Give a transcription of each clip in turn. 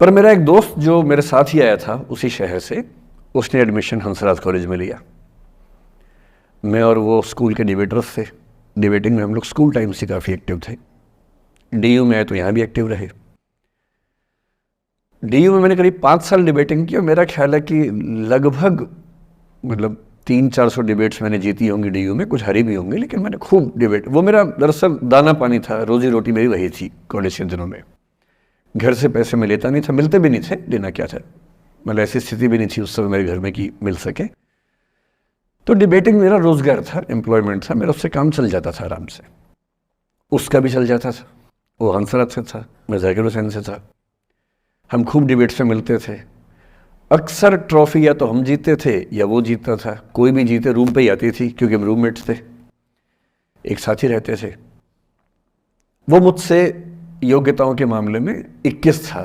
पर मेरा एक दोस्त जो मेरे साथ ही आया था उसी शहर से, उसने एडमिशन हंसराज कॉलेज में लिया। मैं और वो स्कूल के डिबेटर्स थे। डिबेटिंग में हम लोग स्कूल टाइम से काफ़ी एक्टिव थे। डीयू में आए तो यहाँ भी एक्टिव रहे। डीयू में मैंने करीब 5 साल डिबेटिंग की और मेरा ख्याल है कि लगभग मतलब 300-400 डिबेट्स मैंने जीती होंगी डीयू में, कुछ हारी भी होंगी, लेकिन मैंने खूब डिबेट, वो मेरा दरअसल दाना पानी था, रोजी रोटी मेरी वही थी कॉलेज के दिनों में। घर से पैसे मैं लेता नहीं था, मिलते भी नहीं थे, लेना क्या था, मतलब ऐसी स्थिति भी नहीं थी उस समय मेरे घर में कि मिल सके। तो डिबेटिंग मेरा रोजगार था, एम्प्लॉयमेंट था मेरा, उससे काम चल जाता था आराम से। उसका भी चल जाता था, वो हंसराज से था, मैं जाकिर हुसैन से था। हम खूब डिबेट्स में मिलते थे। अक्सर ट्रॉफी या तो हम जीते थे या वो जीतता था, कोई भी जीते रूम पे ही आती थी क्योंकि हम रूममेट्स थे, एक साथ ही रहते थे। वो मुझसे योग्यताओं के मामले में 21 था,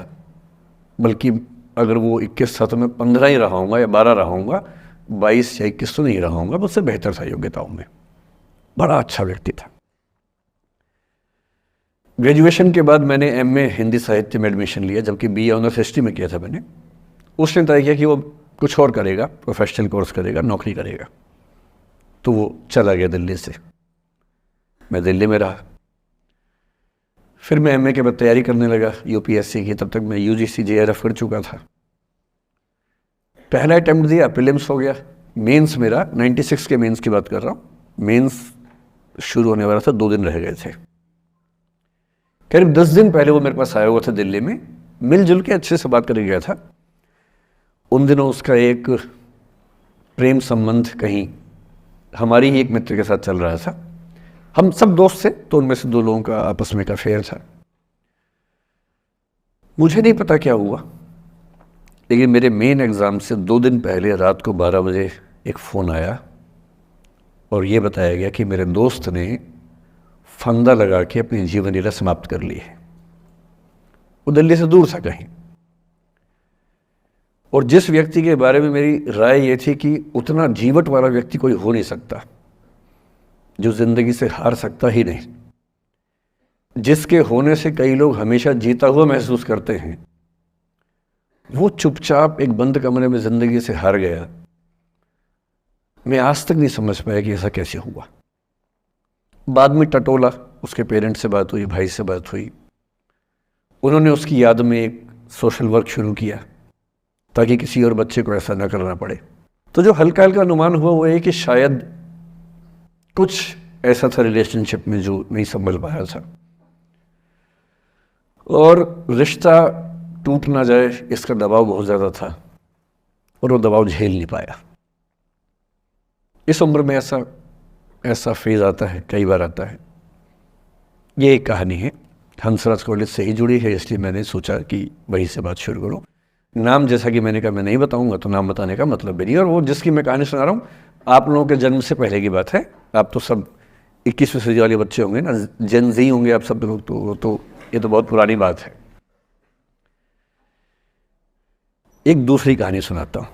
बल्कि अगर वो 21 था तो मैं 15 ही रहा हूँगा या 12 रहा हूँगा, 22 या 21 तो नहीं रहा हूँगा, मुझसे बेहतर था योग्यताओं में। बड़ा अच्छा व्यक्ति था। ग्रेजुएशन के बाद मैंने एमए हिंदी साहित्य में एडमिशन लिया, जबकि बीए ऑनर्स हिस्ट्री में किया था मैंने। उसने तय किया कि वो कुछ और करेगा, प्रोफेशनल कोर्स करेगा, नौकरी करेगा, तो वो चला गया दिल्ली से। मैं दिल्ली में रहा। फिर मैं एमए के बाद तैयारी करने लगा यूपीएससी की। तब तक मैं यूजीसी जेआरएफ कर चुका था। पहला अटेम्प्ट दिया, प्रीलिम्स हो गया। मेंस मेरा 96 के मेंस की बात कर रहा हूँ, मेंस शुरू होने वाला था, 2 दिन रह गए थे। करीब 10 दिन पहले वो मेरे पास आया हुआ था दिल्ली में, मिलजुल के अच्छे से बात करके गया था। उन दिनों उसका एक प्रेम संबंध कहीं हमारी ही एक मित्र के साथ चल रहा था। हम सब दोस्त थे, तो उनमें से 2 लोगों का आपस में एक अफेयर था। मुझे नहीं पता क्या हुआ, लेकिन मेरे मेन एग्ज़ाम से 2 दिन पहले रात को 12 बजे एक फ़ोन आया और ये बताया गया कि मेरे दोस्त ने फंदा लगा के अपनी जीवन लीला समाप्त कर ली है। वो दिल्ली से दूर था कहीं, और जिस व्यक्ति के बारे में मेरी राय ये थी कि उतना जीवट वाला व्यक्ति कोई हो नहीं सकता, जो ज़िंदगी से हार सकता ही नहीं, जिसके होने से कई लोग हमेशा जीता हुआ महसूस करते हैं, वो चुपचाप एक बंद कमरे में ज़िंदगी से हार गया। मैं आज तक नहीं समझ पाया कि ऐसा कैसे हुआ। बाद में टटोला, उसके पेरेंट्स से बात हुई, भाई से बात हुई। उन्होंने उसकी याद में एक सोशल वर्क शुरू किया ताकि किसी और बच्चे को ऐसा न करना पड़े। तो जो हल्का हल्का अनुमान हुआ वो ये कि शायद कुछ ऐसा था रिलेशनशिप में जो नहीं संभल पाया था, और रिश्ता टूट ना जाए इसका दबाव बहुत ज़्यादा था, और वो दबाव झेल नहीं पाया। इस उम्र में ऐसा फेज़ आता है, कई बार आता है। ये एक कहानी है, हंसराज कॉलेज से ही जुड़ी है, इसलिए मैंने सोचा कि वहीं से बात शुरू करूँ। नाम जैसा कि मैंने कहा मैं नहीं बताऊंगा, तो नाम बताने का मतलब भी नहीं। और वो जिसकी मैं कहानी सुना रहा हूँ, आप लोगों के जन्म से पहले की बात है। आप तो सब 21वीं सदी वाले बच्चे होंगे ना, जेन ज़ी होंगे आप सब लोग, तो ये तो बहुत पुरानी बात है। एक दूसरी कहानी सुनाता हूँ।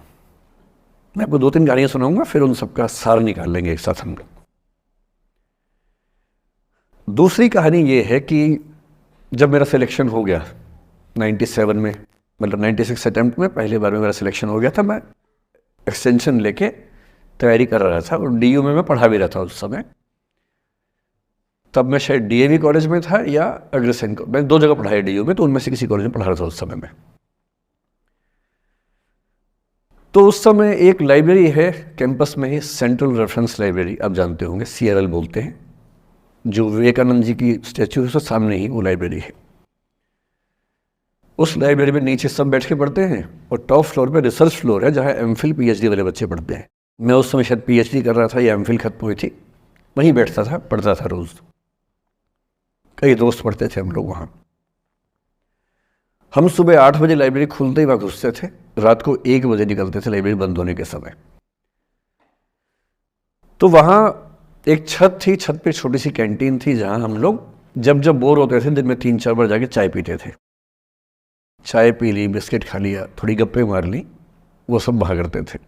मैं आपको 2-3 कहानियाँ सुनाऊंगा, फिर उन सबका सार निकाल लेंगे एक साथ हम लोग। दूसरी कहानी ये है कि जब मेरा सिलेक्शन हो गया 97 में, मतलब 96 अटेम्प्ट में पहली बार में मेरा सिलेक्शन हो गया था, मैं एक्सटेंशन लेके तैयारी कर रहा था, और डीयू में मैं पढ़ा भी रहा था उस समय। तब मैं शायद डीएवी कॉलेज में था या अग्रसेन, मैं 2 जगह पढ़ा है डीयू में, तो उनमें से किसी कॉलेज में पढ़ा रहा था उस समय में। तो उस समय एक लाइब्रेरी है कैंपस में ही, सेंट्रल रेफरेंस लाइब्रेरी, आप जानते होंगे, CRL बोलते हैं, जो विवेकानंद जी की स्टैचू है उसके सामने ही वो लाइब्रेरी है। उस लाइब्रेरी में नीचे सब बैठ के पढ़ते हैं, और टॉप फ्लोर पे रिसर्च फ्लोर है जहाँ MPhil PhD वाले बच्चे पढ़ते हैं। मैं उस समय शायद PhD कर रहा था या MPhil खत्म हुई थी, वहीं बैठता था, पढ़ता था रोज़। कई दोस्त पढ़ते थे हम लोग वहाँ। हम सुबह 8 बजे लाइब्रेरी खुलते ही वहाँ घुसते थे, रात को 1 बजे निकलते थे लाइब्रेरी बंद होने के समय। तो वहाँ एक छत थी, छत पे छोटी सी कैंटीन थी जहाँ हम लोग जब बोर होते थे दिन में 3-4 बार जाके चाय पीते थे। चाय पी ली, बिस्किट खा लिया, थोड़ी गप्पे मार ली, वो सब वहाँ करते थे।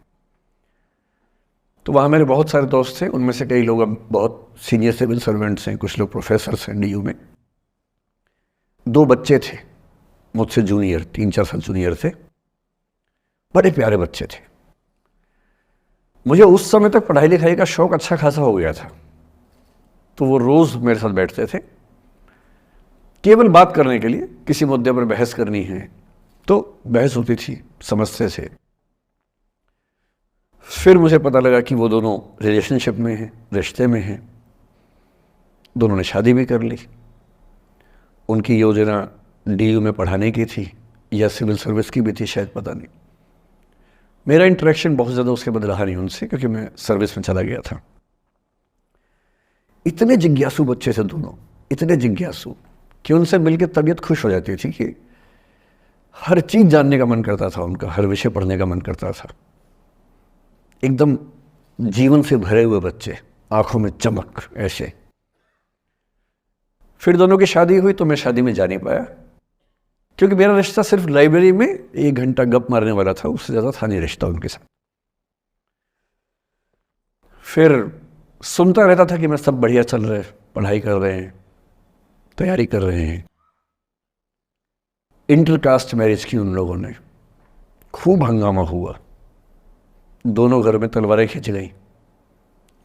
तो वहाँ मेरे बहुत सारे दोस्त थे, उनमें से कई लोग अब बहुत सीनियर सिविल सर्वेंट्स हैं, कुछ लोग प्रोफेसर्स हैं डीयू में। 2 बच्चे थे मुझसे जूनियर, 3-4 साल जूनियर थे, बड़े प्यारे बच्चे थे। मुझे उस समय तक पढ़ाई लिखाई का शौक अच्छा खासा हो गया था, तो वो रोज़ मेरे साथ बैठते थे केवल बात करने के लिए, किसी मुद्दे पर बहस करनी है तो बहस होती थी, समझते थे। फिर मुझे पता लगा कि वो दोनों रिलेशनशिप में हैं, रिश्ते में हैं, दोनों ने शादी भी कर ली। उनकी योजना DU में पढ़ाने की थी या सिविल सर्विस की भी थी, शायद, पता नहीं। मेरा इंटरेक्शन बहुत ज़्यादा उसके बाद रहा नहीं उनसे, क्योंकि मैं सर्विस में चला गया था। इतने जिज्ञासु बच्चे थे दोनों, इतने जिज्ञासु कि उनसे मिलकर तबीयत खुश हो जाती थी कि हर चीज़ जानने का मन करता था उनका, हर विषय पढ़ने का मन करता था। एकदम जीवन से भरे हुए बच्चे, आंखों में चमक, ऐसे। फिर दोनों की शादी हुई तो मैं शादी में जा नहीं पाया, क्योंकि मेरा रिश्ता सिर्फ लाइब्रेरी में 1 घंटा गप मारने वाला था, उससे ज़्यादा था नहीं रिश्ता उनके साथ। फिर सुनता रहता था कि मैं सब बढ़िया चल रहे, पढ़ाई कर रहे हैं, तैयारी कर रहे हैं। इंटरकास्ट मैरिज की उन लोगों ने, खूब हंगामा हुआ, दोनों घर में तलवारें खिंच गई,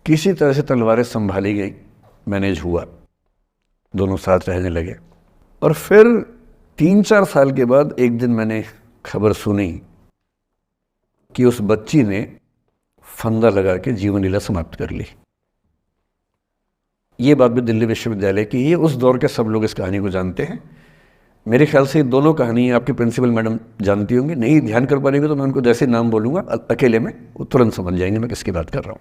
किसी तरह से तलवारें संभाली गई, मैनेज हुआ, दोनों साथ रहने लगे। और फिर 3-4 साल के बाद एक दिन मैंने खबर सुनी कि उस बच्ची ने फंदा लगा के जीवन लीला समाप्त कर ली। ये बात भी दिल्ली विश्वविद्यालय की है, उस दौर के सब लोग इस कहानी को जानते हैं। मेरे ख्याल से दोनों कहानी आपके प्रिंसिपल मैडम जानती होंगी, नहीं ध्यान कर पाएंगे तो मैं उनको जैसे नाम बोलूँगा अकेले में, वो तुरंत समझ जाएंगे मैं किसकी बात कर रहा हूँ।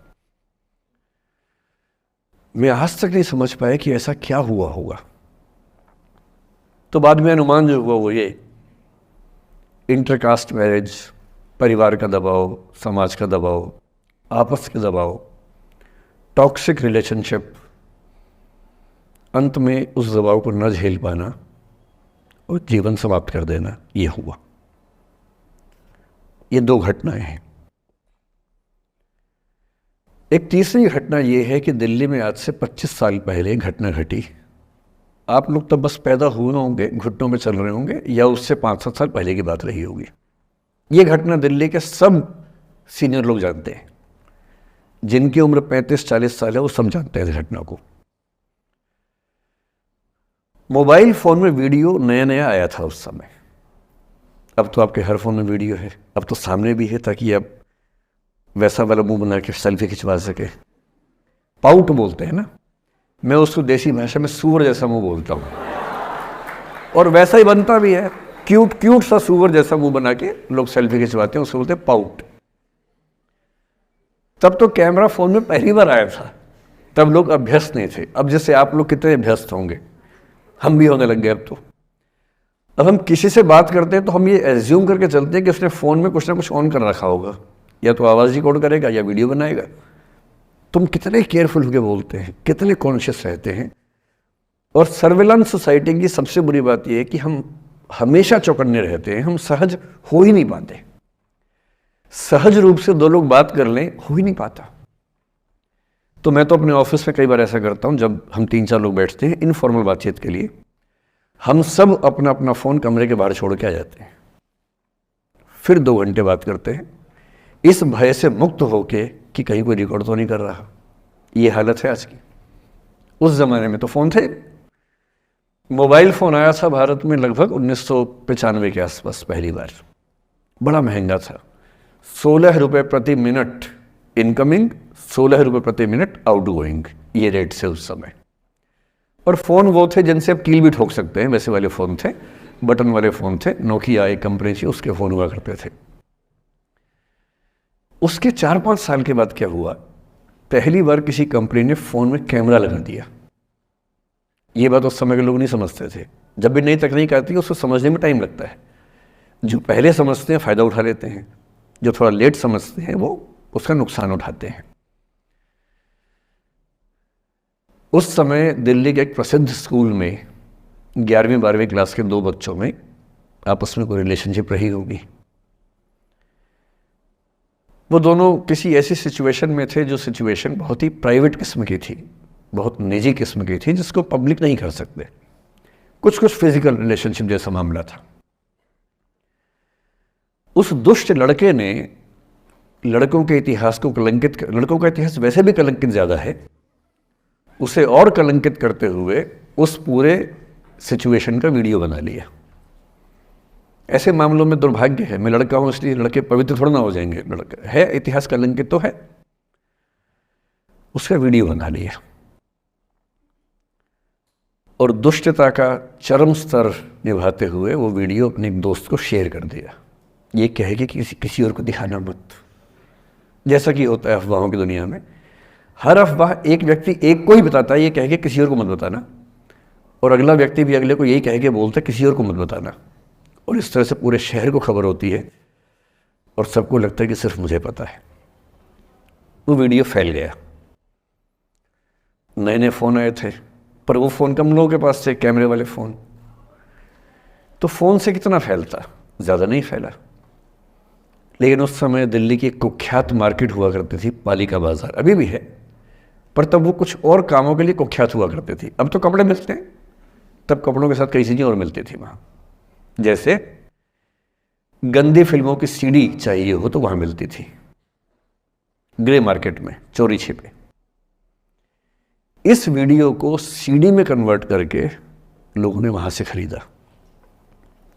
मैं आज तक नहीं समझ पाया कि ऐसा क्या हुआ होगा। तो बाद में अनुमान जो हुआ वो ये, इंटरकास्ट मैरिज, परिवार का दबाव, समाज का दबाव, आपस के दबाव, टॉक्सिक रिलेशनशिप, अंत में उस दबाव को न झेल पाना और जीवन समाप्त कर देना, ये हुआ। ये 2 घटनाएं हैं। एक तीसरी घटना ये है कि दिल्ली में आज से 25 साल पहले घटना घटी। आप लोग तब बस पैदा हुए होंगे, घुटनों में चल रहे होंगे, या उससे 5-7 साल पहले की बात रही होगी। ये घटना दिल्ली के सब सीनियर लोग जानते हैं, जिनकी उम्र 35-40 साल है वो सब जानते हैं इस घटना को। मोबाइल फ़ोन में वीडियो नया नया आया था उस समय। अब तो आपके हर फ़ोन में वीडियो है, अब तो सामने भी है, ताकि आप वैसा वाला मुंह बना के सेल्फी खिंचवा सके। पाउट बोलते हैं ना, मैं उसको देसी भाषा में सूअर जैसा मुंह बोलता हूँ, और वैसा ही बनता भी है, क्यूट क्यूट सा सूअर जैसा मुंह बना के लोग सेल्फी खिंचवाते हैं, उसको बोलते हैं पाउट। तब तो कैमरा फ़ोन में पहली बार आया था, तब लोग अभ्यस्त नहीं थे। अब जैसे आप लोग कितने अभ्यस्त होंगे, हम भी होने लग गए। अब हम किसी से बात करते हैं तो हम ये एज्यूम करके चलते हैं कि उसने फ़ोन में कुछ ना कुछ ऑन कर रखा होगा, या तो आवाज़ रिकॉर्ड करेगा या वीडियो बनाएगा। तुम कितने केयरफुल होकर बोलते हैं, कितने कॉन्शियस रहते हैं। और सर्विलांस सोसाइटी की सबसे बुरी बात यह है कि हम हमेशा चौकन्ने रहते हैं, हम सहज हो ही नहीं पाते। सहज रूप से 2 लोग बात कर लें, हो ही नहीं पाता। तो मैं तो अपने ऑफिस में कई बार ऐसा करता हूँ, जब हम 3-4 लोग बैठते हैं इनफॉर्मल बातचीत के लिए, हम सब अपना अपना फ़ोन कमरे के बाहर छोड़ के आ जाते हैं, फिर 2 घंटे बात करते हैं, इस भय से मुक्त होके कि कहीं कोई रिकॉर्ड तो नहीं कर रहा। ये हालत है आज की। उस ज़माने में तो फ़ोन थे। मोबाइल फ़ोन आया था भारत में लगभग 1995 के आसपास पहली बार, बड़ा महंगा था। 16 रुपये प्रति मिनट इनकमिंग, 16 रुपये प्रति मिनट आउटगोइंग, ये रेट से उस समय। और फ़ोन वो थे जिनसे आप कील भी ठोक सकते हैं, वैसे वाले फ़ोन थे, बटन वाले फ़ोन थे। नोकिया एक कंपनी थी, उसके फ़ोन हुआ करते थे। उसके 4-5 साल के बाद क्या हुआ, पहली बार किसी कंपनी ने फ़ोन में कैमरा लगा दिया। ये बात उस समय के लोग नहीं समझते थे। जब भी नई तकनीक आती है उसको समझने में टाइम लगता है। जो पहले समझते हैं फ़ायदा उठा लेते हैं, जो थोड़ा लेट समझते हैं वो उसका नुकसान उठाते हैं। उस समय दिल्ली के एक प्रसिद्ध स्कूल में 11वीं-12वीं क्लास के 2 बच्चों में आपस में कोई रिलेशनशिप रही होगी। वो दोनों किसी ऐसी सिचुएशन में थे जो सिचुएशन बहुत ही प्राइवेट किस्म की थी, बहुत निजी किस्म की थी, जिसको पब्लिक नहीं कर सकते। कुछ फिजिकल रिलेशनशिप जैसा मामला था। उस दुष्ट लड़के ने लड़कों के इतिहास को कलंकित, लड़कों का इतिहास वैसे भी कलंकित ज़्यादा है, उसे और कलंकित करते हुए उस पूरे सिचुएशन का वीडियो बना लिया। ऐसे मामलों में दुर्भाग्य है, मैं लड़का हूं इसलिए लड़के पवित्र थोड़ा ना हो जाएंगे, लड़का है इतिहास कलंकित तो है, उसका वीडियो बना लिया और दुष्टता का चरम स्तर निभाते हुए वो वीडियो अपने एक दोस्त को शेयर कर दिया। ये कहे कि किसी और को दिखाना मत, जैसा कि होता है अफवाहों की दुनिया में। हर अफवाह एक व्यक्ति एक को ही बताता है, ये कह के किसी और को मत बताना, और अगला व्यक्ति भी अगले को यही कह के बोलता है किसी और को मत बताना, और इस तरह से पूरे शहर को खबर होती है और सबको लगता है कि सिर्फ मुझे पता है। वो वीडियो फैल गया। नए नए फ़ोन आए थे, पर वो फ़ोन कम लोगों के पास थे, कैमरे वाले फ़ोन। तो फ़ोन से कितना फैलता, ज़्यादा नहीं फैला। लेकिन उस समय दिल्ली की एक कुख्यात मार्केट हुआ करती थी, पालिका बाज़ार, अभी भी है, पर तब वो कुछ और कामों के लिए कुख्यात हुआ करती थी। अब तो कपड़े मिलते हैं, तब कपड़ों के साथ कई चीज़ें और मिलती थी वहाँ। जैसे गंदी फिल्मों की सीडी चाहिए हो तो वहाँ मिलती थी, ग्रे मार्केट में चोरी छिपे। इस वीडियो को सीडी में कन्वर्ट करके लोगों ने वहाँ से खरीदा,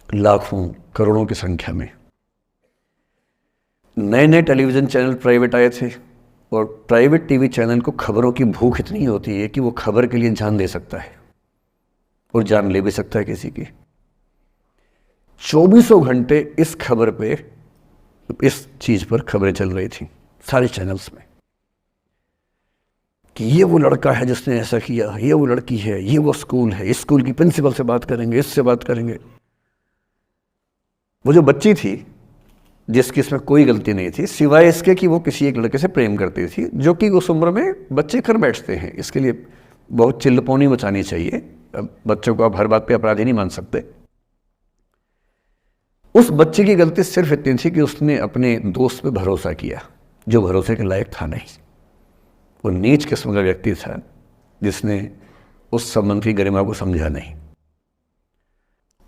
लाखों करोड़ों की संख्या में। नए नए टेलीविज़न चैनल प्राइवेट आए थे, और प्राइवेट टीवी चैनल को खबरों की भूख इतनी होती है कि वो खबर के लिए जान दे सकता है और जान ले भी सकता है किसी की। 24 घंटे इस खबर पे, इस चीज़ पर खबरें चल रही थी सारे चैनल्स में कि ये वो लड़का है जिसने ऐसा किया, ये वो लड़की है, ये वो स्कूल है, इस स्कूल की प्रिंसिपल से बात करेंगे, इससे बात करेंगे। वो जो बच्ची थी जिसकी इसमें कोई गलती नहीं थी, सिवाय इसके कि वो किसी एक लड़के से प्रेम करती थी, जो कि उस उम्र में बच्चे कर बैठते हैं। इसके लिए बहुत चिल्लपौनी मचानी चाहिए। बच्चों को आप हर बात पे अपराधी नहीं मान सकते। उस बच्चे की गलती सिर्फ इतनी थी कि उसने अपने दोस्त पे भरोसा किया, जो भरोसे के लायक था नहीं। वो नीच किस्म का व्यक्ति था जिसने उस संबंध की गरिमा को समझा नहीं।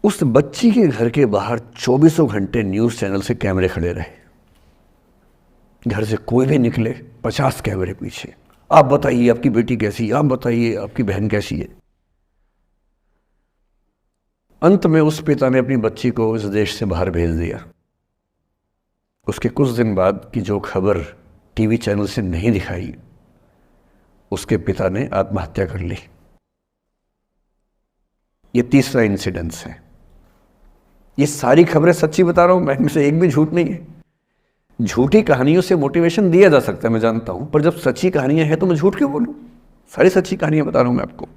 उस बच्ची के घर के बाहर 24 घंटे न्यूज़ चैनल से कैमरे खड़े रहे। घर से कोई भी निकले 50 कैमरे पीछे, आप बताइए आपकी बेटी कैसी है, आप बताइए आपकी बहन कैसी है। अंत में उस पिता ने अपनी बच्ची को इस देश से बाहर भेज दिया। उसके कुछ दिन बाद की जो खबर टीवी चैनल से नहीं दिखाई, उसके पिता ने आत्महत्या कर ली। ये तीसरा इंसिडेंस है। ये सारी खबरें सच्ची बता रहा हूं मैं, इनमें से एक भी झूठ नहीं है। झूठी कहानियों से मोटिवेशन दिया जा सकता है, मैं जानता हूं, पर जब सच्ची कहानियां हैं तो मैं झूठ क्यों बोलूं? सारी सच्ची कहानियां बता रहा हूं मैं आपको।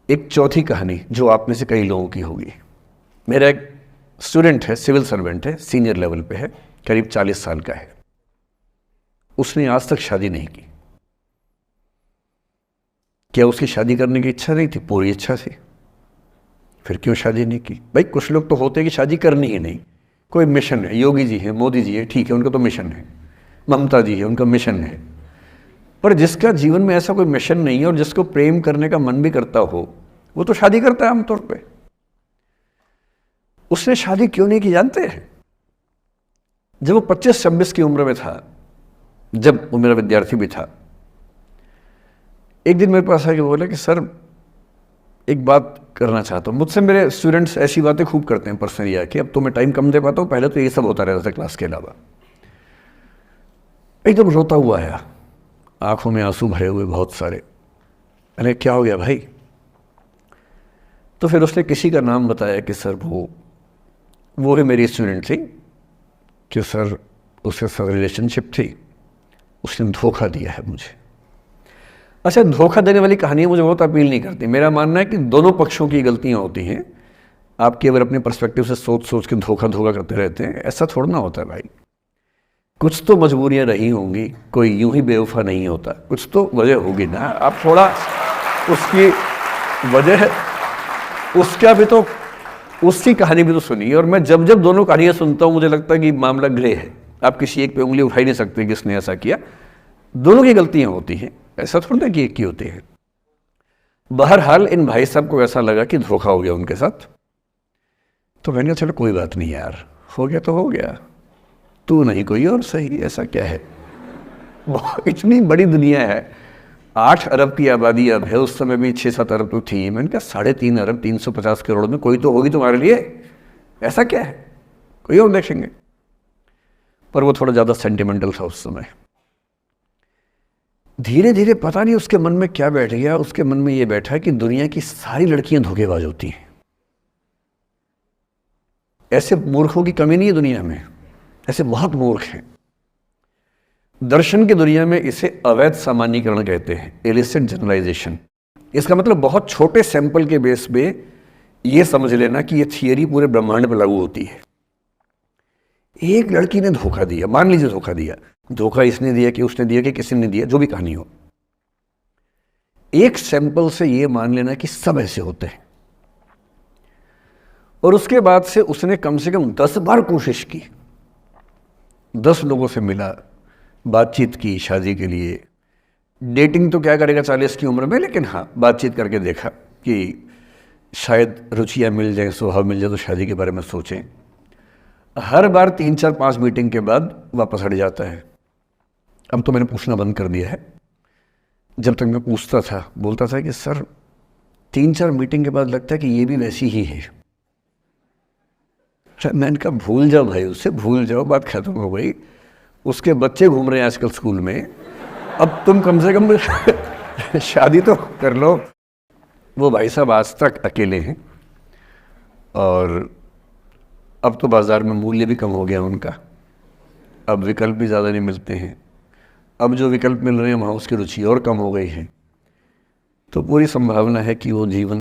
एक चौथी कहानी जो आप में से कई लोगों की होगी। मेरा एक स्टूडेंट है, सिविल सर्वेंट है, सीनियर लेवल पे है, करीब 40 साल का है। उसने आज तक शादी नहीं की। क्या उसकी शादी करने की इच्छा नहीं थी? पूरी इच्छा थी। फिर क्यों शादी नहीं की? भाई कुछ लोग तो होते हैं कि शादी करनी ही नहीं, कोई मिशन है। योगी जी है, मोदी जी है, ठीक है, उनका तो मिशन है। ममता जी है, उनका मिशन है। पर जिसका जीवन में ऐसा कोई मिशन नहीं है और जिसको प्रेम करने का मन भी करता हो, वो तो शादी करता है आमतौर पे। उसने शादी क्यों नहीं की जानते हैं? जब वो 25-26 की उम्र में था, जब वो मेरा विद्यार्थी भी था, एक दिन मेरे पास आके बोला कि सर एक बात करना चाहता हूँ। मुझसे मेरे स्टूडेंट्स ऐसी बातें खूब करते हैं पर्सनली आके, अब तो मैं टाइम कम दे पाता हूँ, पहले तो ये सब होता रहता था क्लास के अलावा। एकदम रोता हुआ आया, आंखों में आंसू भरे हुए बहुत सारे। अरे क्या हो गया भाई? तो फिर उसने किसी का नाम बताया कि सर वो है मेरी स्टूडेंट थी, कि सर उसके साथ रिलेशनशिप थी, उसने धोखा दिया है मुझे। अच्छा, धोखा देने वाली कहानियाँ मुझे बहुत अपील नहीं करती। मेरा मानना है कि दोनों पक्षों की गलतियाँ होती हैं। आपकी अगर अपने पर्सपेक्टिव से सोच के धोखा करते रहते हैं, ऐसा थोड़ा ना होता है भाई। कुछ तो मजबूरियाँ रही होंगी, कोई यूं ही बेवफा नहीं होता, कुछ तो वजह होगी ना। आप थोड़ा उसकी वजह, उसका भी तो, उसकी कहानी भी तो सुनिए। और मैं जब जब दोनों कहानियाँ सुनता हूँ मुझे लगता है कि मामला ग्रे है। आप किसी एक पे उंगली उठा ही नहीं सकते कि इसने ऐसा किया। दोनों की गलतियाँ होती हैं, ऐसा थोड़ा ना कि एक की होती है। बहरहाल इन भाई साहब को ऐसा लगा कि धोखा हो गया उनके साथ, तो मैंने कहा चलो कोई बात नहीं यार, हो गया तो हो गया, तू नहीं कोई और सही, ऐसा क्या है। इतनी बड़ी दुनिया है, 8 अरब की आबादी अब है, उस समय भी 6-7 अरब तो थी। मैंने कहा 3.5 अरब 350 करोड़ में कोई तो होगी तुम्हारे लिए, ऐसा क्या है, कोई और देखेंगे। पर वो थोड़ा ज़्यादा सेंटिमेंटल था उस समय। धीरे धीरे पता नहीं उसके मन में क्या बैठ गया, उसके मन में ये बैठा कि दुनिया की सारी लड़कियां धोखेबाज होती हैं। ऐसे मूर्खों की कमी नहीं है दुनिया में, ऐसे बहुत मूर्ख हैं। दर्शन की दुनिया में इसे अवैध सामान्यीकरण कहते हैं, इलिसिट जनरलाइजेशन। इसका मतलब बहुत छोटे सैंपल के बेस पे ये समझ लेना कि ये थियरी पूरे ब्रह्मांड पर लागू होती है। एक लड़की ने धोखा दिया, मान लीजिए धोखा दिया, धोखा इसने दिया कि उसने दिया कि किसी ने दिया, जो भी कहानी हो, एक सैंपल से ये मान लेना कि सब ऐसे होते हैं। और उसके बाद से उसने कम से कम 10 बार कोशिश की, 10 लोगों से मिला, बातचीत की शादी के लिए। डेटिंग तो क्या करेगा 40 की उम्र में, लेकिन हाँ बातचीत करके देखा कि शायद रुचियाँ मिल जाएं, स्वभाव मिल जाए तो शादी के बारे में सोचें। हर बार 3-4-5 मीटिंग के बाद वापस हट जाता है। अब तो मैंने पूछना बंद कर दिया है। जब तक मैं पूछता था, बोलता था कि सर 3-4 मीटिंग के बाद लगता है कि ये भी वैसी ही है। मैंने कहा भूल जाओ भाई, उससे भूल जाओ, बात खत्म हो गई। उसके बच्चे घूम रहे हैं आजकल स्कूल में, अब तुम कम से कम शादी तो कर लो। वो भाई साहब आज तक अकेले हैं और अब तो बाज़ार में मूल्य भी कम हो गया उनका, अब विकल्प भी ज़्यादा नहीं मिलते हैं। अब जो विकल्प मिल रहे हैं वहाँ उसकी रुचि और कम हो गई है। तो पूरी संभावना है कि वो जीवन